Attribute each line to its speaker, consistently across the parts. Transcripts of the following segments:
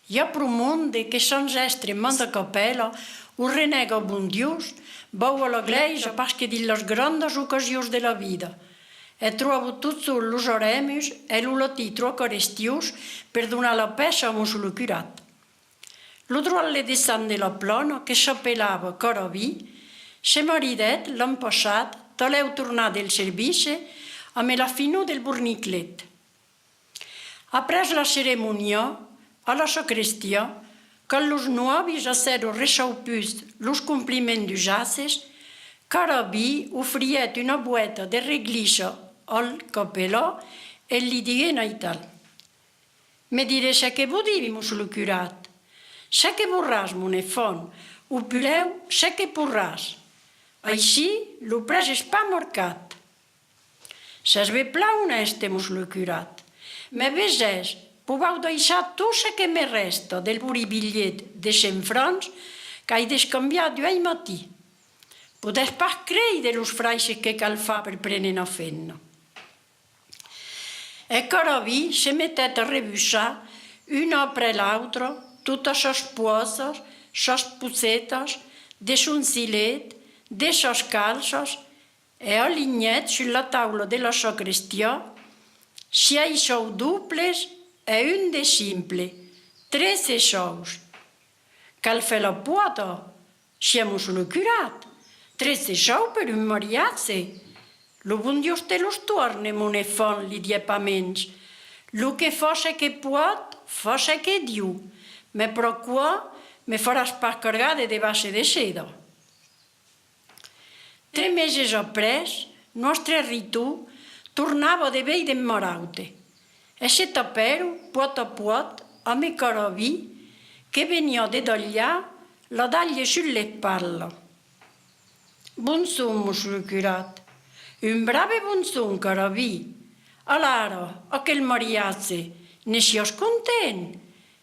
Speaker 1: Ja pro monde che son gestre manda capella, o renega bon Dius, vau a la glesia perché di las grandes occasioni della vita. E trovo tutti los oremus e lo latitro caristius per donar la pesa a Mosolo Curat. Lo drolle de Sant de la Plana, che s'appellava Caraví, se maridet l'any passat, taleu tornar del servici amb la finor del Burniclet. Après la ceremonia, a la sacrestia, quand los nuovis acero rechaupus los compliments d'usaces, Caraví offriet una boeta de regliça al capellà e li digué in tal. Me diré ce que vo divi, Mosolo Curat, ce que vorràs, mon enfant, o puleu ce que porràs. Així, lo pres és pa marcat. Ses bé pla honeste, Mosolo Curat. Me vesès, povau deixar tot ce que me resta del buribillet de 100 francs que he descanviat d'ahir matí. Podés pas creire los fraises que cal fa per prenen a fenna. E Caraví se mettet a rebussar, una après l'altra, totes ses pooses, ses pussetes, de son silet, de ses calces, e alignet sulla taula de la sacrestia, 6 sous duples e un de simple, 13 sous. Cal fer la poata? Siamo Mosolo Curat. 13 sous per un mariatge. Lo bon Dios te los torne, mon enfant, li die pa menys. Lo que fa ce que pot, fa ce que diu. Me pro qua me faràs pas cargar de base de seda. 3 mesos après, nostre ritu tornava de vell d'emmaraute. E se tapero, pot a pot, a me Caraví, che venia de d'allà, la daglia sulle spalle. Bonson, Mosolo Curat. Un brave bonson, Caraví. Allora, aquel mariatge, ne sios content?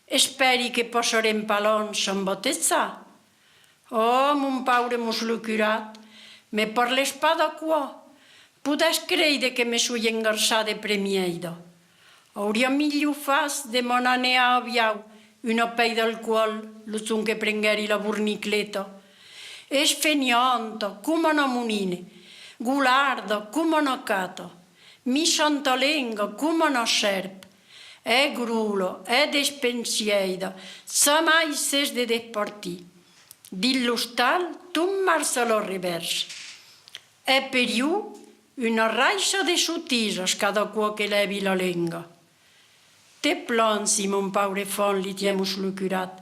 Speaker 1: Esperi che passarem palons sans batezzar. Oh, mon paure Mosolo Curat, me parles pas de quoi? Podés creire que me sui engarçada de premieida. Hauria millor fas de mon anar a aviau una pei d'alcohol, lo son que prengueri la burnicleta. És fenianta, com una monine, gularda, com una cata, missantalenga, com una serp, e grula, e despensieida, sa mai ses de despartir. Din l'hostal, tot marxa a la revers. E per iu, una raixa de sotises cada qua que levi la lenga. Te plansi, mon paure fon, li tie Mosolo Curat.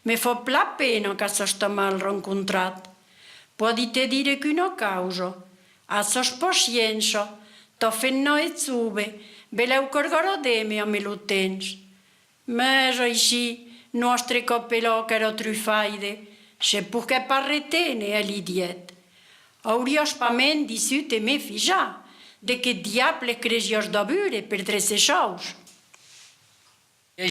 Speaker 1: Me fa pla pena che s'està mal rencontrat. Puoi te dire che una causa. A sos pazienza, t'ho fet no e zube, veleu cargarò de me a me lo tens. Mes així, nostre capellà che era trufaide, se puc che parretene, e li diet. Hauries pa men dissut e me fija, de che diable cresios d'avure per 13 sous.